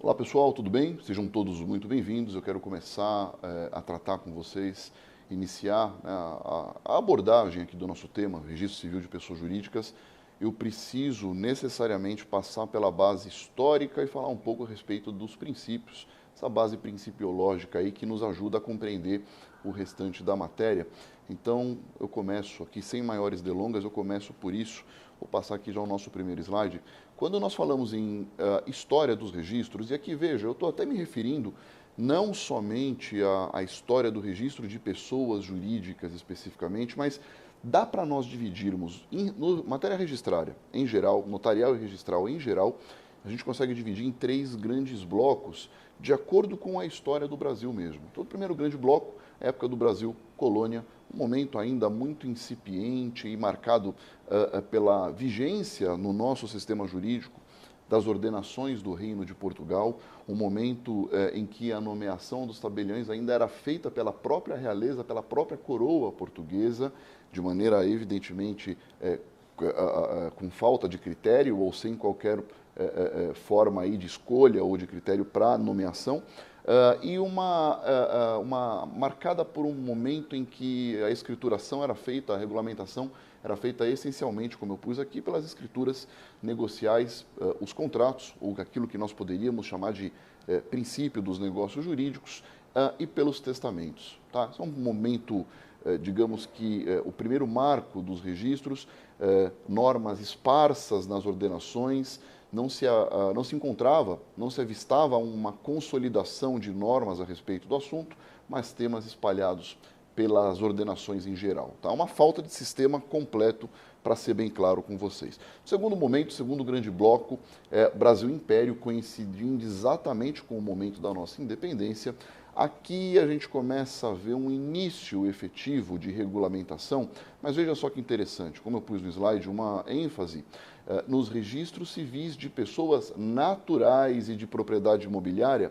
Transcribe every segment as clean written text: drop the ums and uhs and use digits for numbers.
Olá pessoal, tudo bem? Sejam todos muito bem-vindos. Eu quero começar a tratar com vocês, iniciar né, a abordagem aqui do nosso tema, Registro Civil de Pessoas Jurídicas. Eu preciso necessariamente passar pela base histórica e falar um pouco a respeito dos princípios, essa base principiológica aí que nos ajuda a compreender o restante da matéria. Então, eu começo aqui, sem maiores delongas, eu começo por isso. Vou passar aqui já o nosso primeiro slide. Quando nós falamos em história dos registros, e aqui veja, eu estou até me referindo não somente à história do registro de pessoas jurídicas especificamente, mas dá para nós dividirmos, matéria registrária em geral, notarial e registral em geral, a gente consegue dividir em três grandes blocos, de acordo com a história do Brasil mesmo. Então, o primeiro grande bloco, época do Brasil, colônia, um momento ainda muito incipiente e marcado pela vigência no nosso sistema jurídico das ordenações do Reino de Portugal, um momento em que a nomeação dos tabeliães ainda era feita pela própria realeza, pela própria coroa portuguesa, de maneira evidentemente com falta de critério ou sem qualquer forma aí de escolha ou de critério para nomeação, e uma marcada por um momento em que a escrituração era feita, a regulamentação era feita essencialmente, como eu pus aqui, pelas escrituras negociais, os contratos, ou aquilo que nós poderíamos chamar de princípio dos negócios jurídicos, e pelos testamentos. Tá? Esse é um momento, digamos que o primeiro marco dos registros, normas esparsas nas ordenações, não se encontrava, não se avistava uma consolidação de normas a respeito do assunto, mas temas espalhados pelas ordenações em geral. Tá? Uma falta de sistema completo, para ser bem claro com vocês. Segundo momento, segundo grande bloco, Brasil Império, coincidindo exatamente com o momento da nossa independência. Aqui a gente começa a ver um início efetivo de regulamentação, mas veja só que interessante, como eu pus no slide, uma ênfase nos registros civis de pessoas naturais e de propriedade imobiliária,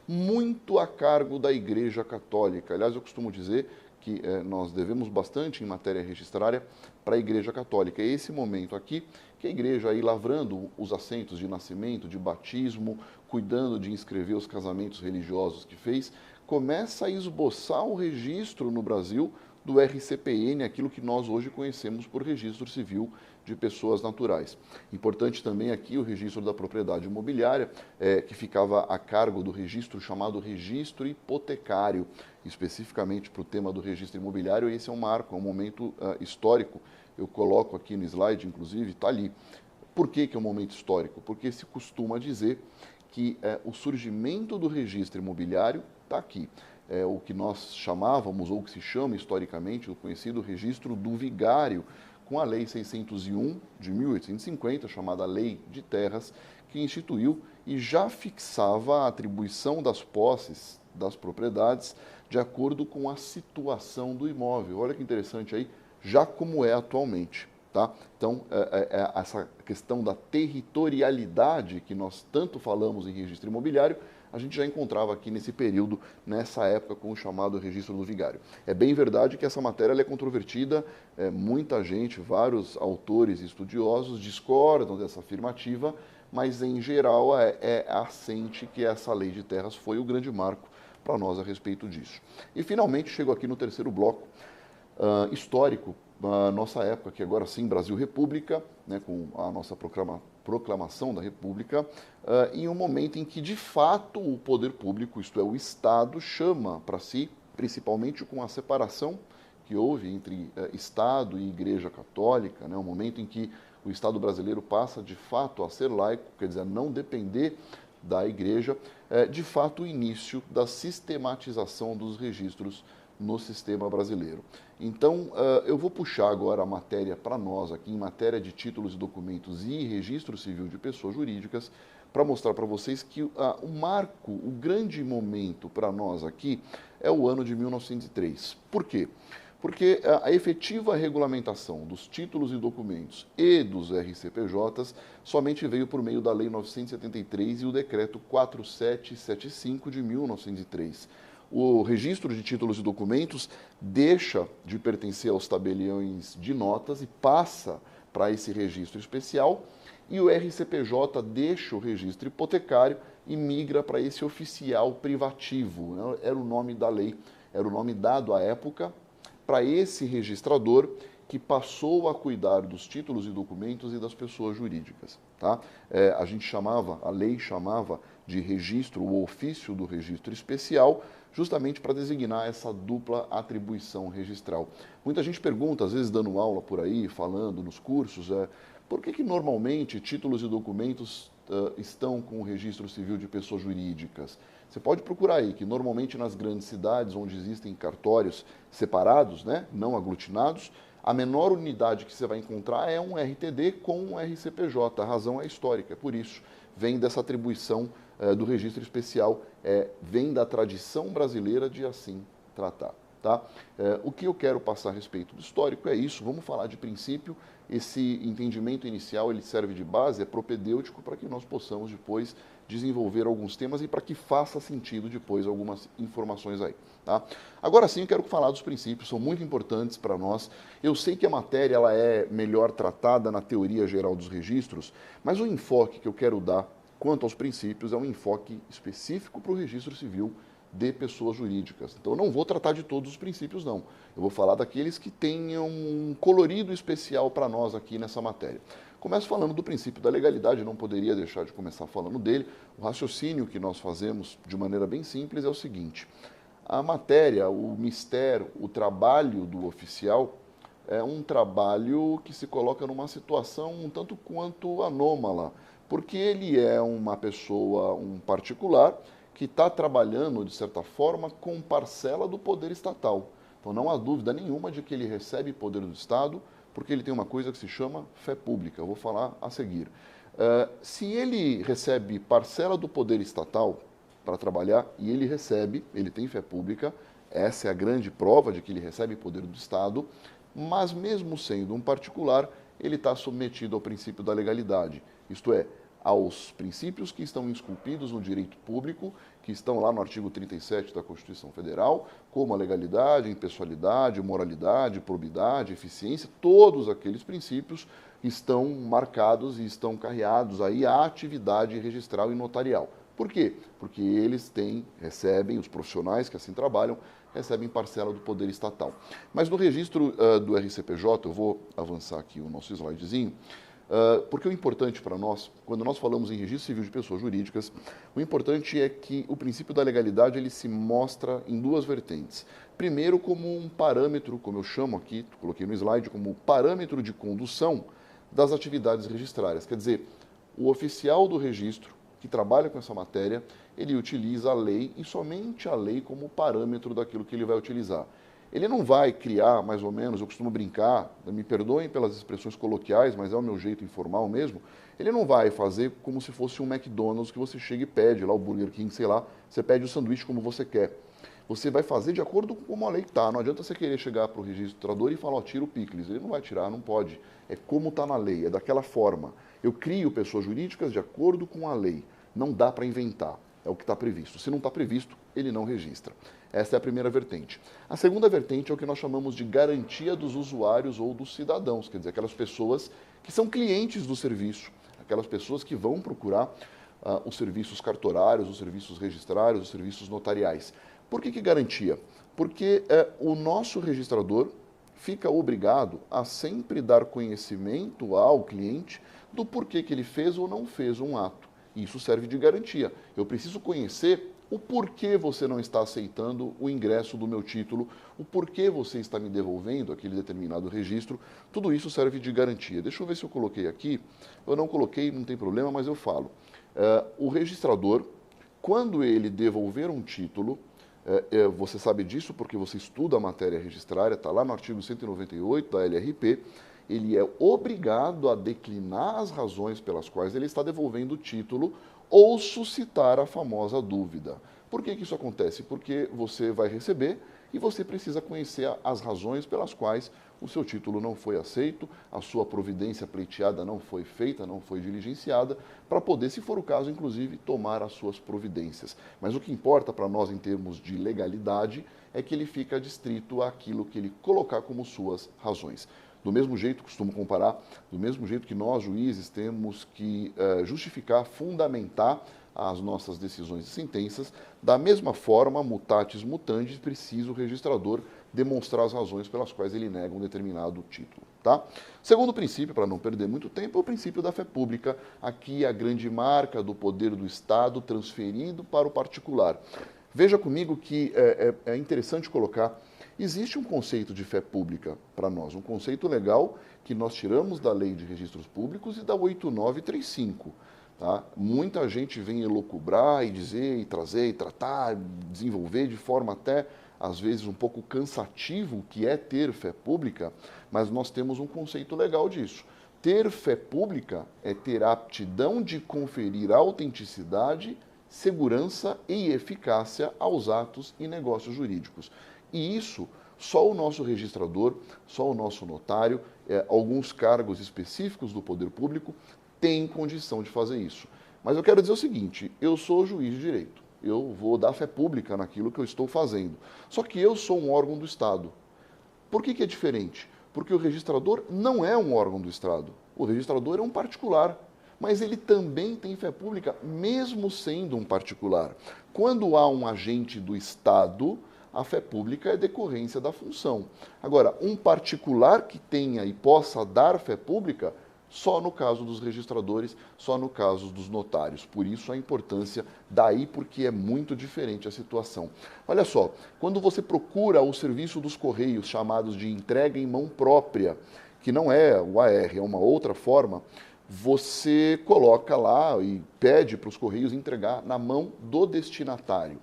muito a cargo da Igreja Católica. Aliás, eu costumo dizer que nós devemos bastante em matéria registrária para a Igreja Católica. É esse momento aqui que a Igreja, aí lavrando os assentos de nascimento, de batismo, cuidando de inscrever os casamentos religiosos que fez, começa a esboçar o registro no Brasil do RCPN, aquilo que nós hoje conhecemos por Registro Civil de Pessoas Naturais. Importante também aqui o registro da propriedade imobiliária, que ficava a cargo do registro chamado registro hipotecário, especificamente para o tema do registro imobiliário. Esse é um marco, é um momento histórico. Eu coloco aqui no slide, inclusive, está ali. Por que é um momento histórico? Porque se costuma dizer que o surgimento do registro imobiliário está aqui. É o que nós chamávamos, ou que se chama historicamente, o conhecido registro do vigário, com a Lei 601 de 1850, chamada Lei de Terras, que instituiu e já fixava a atribuição das posses das propriedades de acordo com a situação do imóvel. Olha que interessante aí, já como é atualmente. Tá? Então, essa questão da territorialidade que nós tanto falamos em registro imobiliário, a gente já encontrava aqui nesse período, nessa época, com o chamado registro do vigário. É bem verdade que essa matéria é controvertida, muita gente, vários autores e estudiosos discordam dessa afirmativa, mas em geral é assente que essa lei de terras foi o grande marco para nós a respeito disso. E finalmente chego aqui no terceiro bloco, histórico, a nossa época, que agora sim, Brasil República, né, com a nossa proclamação da República, em um momento em que, de fato, o poder público, isto é, o Estado, chama para si, principalmente com a separação que houve entre Estado e Igreja Católica, né, um momento em que o Estado brasileiro passa, de fato, a ser laico, quer dizer, a não depender da Igreja, de fato, o início da sistematização dos registros no sistema brasileiro. Então, eu vou puxar agora a matéria para nós aqui, em matéria de títulos e documentos e registro civil de pessoas jurídicas, para mostrar para vocês que o marco, o grande momento para nós aqui é o ano de 1903. Por quê? Porque a efetiva regulamentação dos títulos e documentos e dos RCPJs somente veio por meio da Lei 973 e o Decreto 4775 de 1903. O registro de títulos e documentos deixa de pertencer aos tabeliões de notas e passa para esse registro especial, e o RCPJ deixa o registro hipotecário e migra para esse oficial privativo, né? Era o nome da lei, era o nome dado à época para esse registrador que passou a cuidar dos títulos e documentos e das pessoas jurídicas. Tá? A lei chamava de registro, o ofício do registro especial, justamente para designar essa dupla atribuição registral. Muita gente pergunta, às vezes dando aula por aí, falando nos cursos, por que normalmente títulos e documentos estão com o registro civil de pessoas jurídicas? Você pode procurar aí, que normalmente nas grandes cidades, onde existem cartórios separados, né, não aglutinados, a menor unidade que você vai encontrar é um RTD com um RCPJ. A razão é histórica, por isso vem dessa atribuição do registro especial, vem da tradição brasileira de assim tratar. Tá? O que eu quero passar a respeito do histórico é isso, vamos falar de princípio. Esse entendimento inicial ele serve de base, é propedêutico para que nós possamos depois desenvolver alguns temas e para que faça sentido depois algumas informações aí. Tá? Agora sim, eu quero falar dos princípios, são muito importantes para nós. Eu sei que a matéria ela é melhor tratada na teoria geral dos registros, mas o enfoque que eu quero dar quanto aos princípios é um enfoque específico para o registro civil de pessoas jurídicas. Então, eu não vou tratar de todos os princípios, não. Eu vou falar daqueles que tenham um colorido especial para nós aqui nessa matéria. Começo falando do princípio da legalidade, não poderia deixar de começar falando dele. O raciocínio que nós fazemos de maneira bem simples é o seguinte: a matéria, o mistério, o trabalho do oficial é um trabalho que se coloca numa situação um tanto quanto anômala, porque ele é uma pessoa, um particular, que está trabalhando, de certa forma, com parcela do poder estatal. Então não há dúvida nenhuma de que ele recebe poder do Estado, porque ele tem uma coisa que se chama fé pública. Eu vou falar a seguir. Se ele recebe parcela do poder estatal para trabalhar, e ele tem fé pública, essa é a grande prova de que ele recebe poder do Estado, mas mesmo sendo um particular, ele está submetido ao princípio da legalidade, isto é, aos princípios que estão esculpidos no direito público, que estão lá no artigo 37 da Constituição Federal, como a legalidade, impessoalidade, moralidade, probidade, eficiência, todos aqueles princípios estão marcados e estão carreados aí à atividade registral e notarial. Por quê? Porque eles recebem, os profissionais que assim trabalham, recebem parcela do poder estatal. Mas no registro do RCPJ, eu vou avançar aqui o nosso slidezinho, porque o importante para nós, quando nós falamos em registro civil de pessoas jurídicas, o importante é que o princípio da legalidade ele se mostra em duas vertentes. Primeiro, como um parâmetro, como eu chamo aqui, coloquei no slide, como parâmetro de condução das atividades registrárias. Quer dizer, o oficial do registro, que trabalha com essa matéria, ele utiliza a lei e somente a lei como parâmetro daquilo que ele vai utilizar. Ele não vai criar, mais ou menos, eu costumo brincar, me perdoem pelas expressões coloquiais, mas é o meu jeito informal mesmo, ele não vai fazer como se fosse um McDonald's que você chega e pede, lá o Burger King, sei lá, você pede o sanduíche como você quer. Você vai fazer de acordo com como a lei está. Não adianta você querer chegar para o registrador e falar, tira o picles. Ele não vai tirar, não pode. É como está na lei, é daquela forma. Eu crio pessoas jurídicas de acordo com a lei. Não dá para inventar. É o que está previsto. Se não está previsto, ele não registra. Essa é a primeira vertente. A segunda vertente é o que nós chamamos de garantia dos usuários ou dos cidadãos, quer dizer, aquelas pessoas que são clientes do serviço, aquelas pessoas que vão procurar os serviços cartorários, os serviços registrários, os serviços notariais. Por que garantia? Porque o nosso registrador fica obrigado a sempre dar conhecimento ao cliente do porquê que ele fez ou não fez um ato. Isso serve de garantia. Eu preciso conhecer o porquê você não está aceitando o ingresso do meu título, o porquê você está me devolvendo aquele determinado registro. Tudo isso serve de garantia. Deixa eu ver se eu coloquei aqui. Eu não coloquei, não tem problema, mas eu falo. O registrador, quando ele devolver um título, você sabe disso porque você estuda a matéria registrária, está lá no artigo 198 da LRP, ele é obrigado a declinar as razões pelas quais ele está devolvendo o título ou suscitar a famosa dúvida. Por que isso acontece? Porque você vai receber e você precisa conhecer as razões pelas quais o seu título não foi aceito, a sua providência pleiteada não foi feita, não foi diligenciada, para poder, se for o caso, inclusive, tomar as suas providências. Mas o que importa para nós em termos de legalidade é que ele fica adstrito àquilo que ele colocar como suas razões. Do mesmo jeito, costumo comparar, do mesmo jeito que nós, juízes, temos que justificar, fundamentar às nossas decisões e sentenças. Da mesma forma, mutatis mutandis, precisa o registrador demonstrar as razões pelas quais ele nega um determinado título. Tá? Segundo princípio, para não perder muito tempo, é o princípio da fé pública. Aqui a grande marca do poder do Estado transferido para o particular. Veja comigo que é interessante colocar, existe um conceito de fé pública para nós, um conceito legal que nós tiramos da Lei de Registros Públicos e da 8935. Tá? Muita gente vem elocubrar e dizer, e trazer, e tratar, desenvolver de forma até, às vezes, um pouco cansativo o que é ter fé pública, mas nós temos um conceito legal disso. Ter fé pública é ter a aptidão de conferir autenticidade, segurança e eficácia aos atos e negócios jurídicos. E isso, só o nosso registrador, só o nosso notário, alguns cargos específicos do poder público têm condição de fazer isso. Mas eu quero dizer o seguinte, eu sou juiz de direito, eu vou dar fé pública naquilo que eu estou fazendo. Só que eu sou um órgão do Estado. Por que é diferente? Porque o registrador não é um órgão do Estado. O registrador é um particular. Mas ele também tem fé pública, mesmo sendo um particular. Quando há um agente do Estado, a fé pública é decorrência da função. Agora, um particular que tenha e possa dar fé pública, só no caso dos registradores, só no caso dos notários. Por isso a importância, daí porque é muito diferente a situação. Olha só, quando você procura o serviço dos Correios, chamados de entrega em mão própria, que não é o AR, é uma outra forma, você coloca lá e pede para os Correios entregar na mão do destinatário.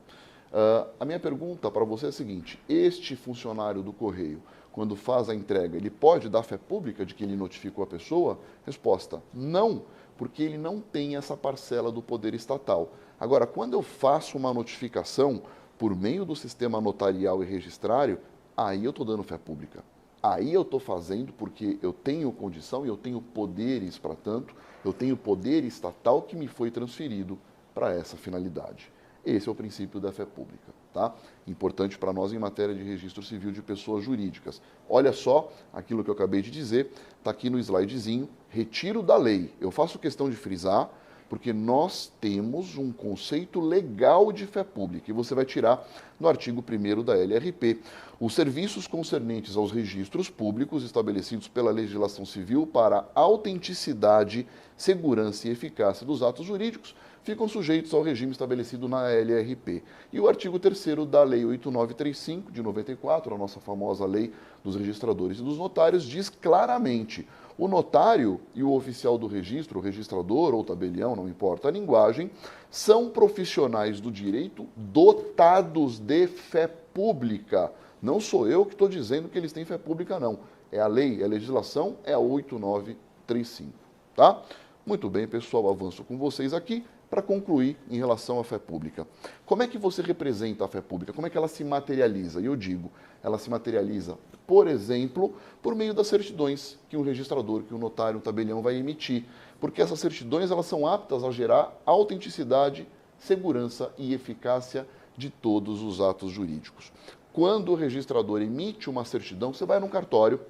A minha pergunta para você é a seguinte, este funcionário do Correio, quando faz a entrega, ele pode dar fé pública de que ele notificou a pessoa? Resposta, não, porque ele não tem essa parcela do poder estatal. Agora, quando eu faço uma notificação por meio do sistema notarial e registrário, aí eu estou dando fé pública. Aí eu estou fazendo porque eu tenho condição e eu tenho poderes para tanto, eu tenho poder estatal que me foi transferido para essa finalidade. Esse é o princípio da fé pública, tá? Importante para nós em matéria de registro civil de pessoas jurídicas. Olha só, aquilo que eu acabei de dizer, está aqui no slidezinho, retiro da lei. Eu faço questão de frisar, porque nós temos um conceito legal de fé pública, e você vai tirar no artigo 1º da LRP. Os serviços concernentes aos registros públicos estabelecidos pela legislação civil para autenticidade, segurança e eficácia dos atos jurídicos ficam sujeitos ao regime estabelecido na LRP. E o artigo 3º da Lei 8935, de 94, a nossa famosa Lei dos Registradores e dos Notários, diz claramente: o notário e o oficial do registro, o registrador ou tabelião, não importa a linguagem, são profissionais do direito dotados de fé pública. Não sou eu que estou dizendo que eles têm fé pública, não. É a lei, é a legislação, é a 8935, tá? Muito bem, pessoal, avanço com vocês aqui para concluir em relação à fé pública. Como é que você representa a fé pública? Como é que ela se materializa? E eu digo, ela se materializa, por exemplo, por meio das certidões que um registrador, que um notário, um tabelião vai emitir, porque essas certidões elas são aptas a gerar autenticidade, segurança e eficácia de todos os atos jurídicos. Quando o registrador emite uma certidão, você vai num cartório,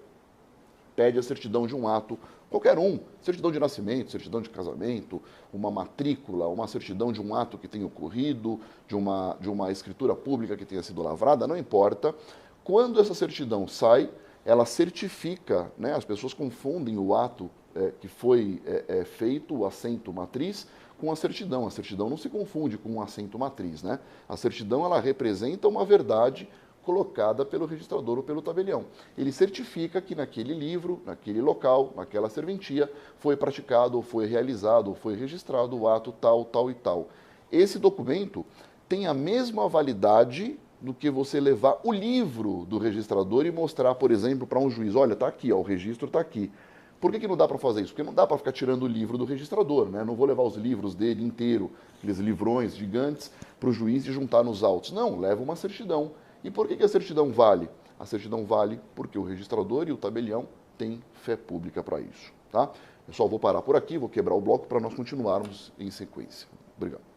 pede a certidão de um ato, qualquer um, certidão de nascimento, certidão de casamento, uma matrícula, uma certidão de um ato que tenha ocorrido, de uma escritura pública que tenha sido lavrada, não importa. Quando essa certidão sai, ela certifica, né, as pessoas confundem o ato que foi feito, o assento matriz, com a certidão. A certidão não se confunde com um assento matriz, né? A certidão ela representa uma verdade colocada pelo registrador ou pelo tabelião. Ele certifica que naquele livro, naquele local, naquela serventia, foi praticado, ou foi realizado, ou foi registrado o ato tal, tal e tal. Esse documento tem a mesma validade do que você levar o livro do registrador e mostrar, por exemplo, para um juiz, olha, está aqui, ó, o registro está aqui. Por que não dá para fazer isso? Porque não dá para ficar tirando o livro do registrador, né? Não vou levar os livros dele inteiro, aqueles livrões gigantes, para o juiz e juntar nos autos. Não, leva uma certidão. E por que a certidão vale? A certidão vale porque o registrador e o tabelião têm fé pública para isso, tá? Eu só vou parar por aqui, vou quebrar o bloco para nós continuarmos em sequência. Obrigado.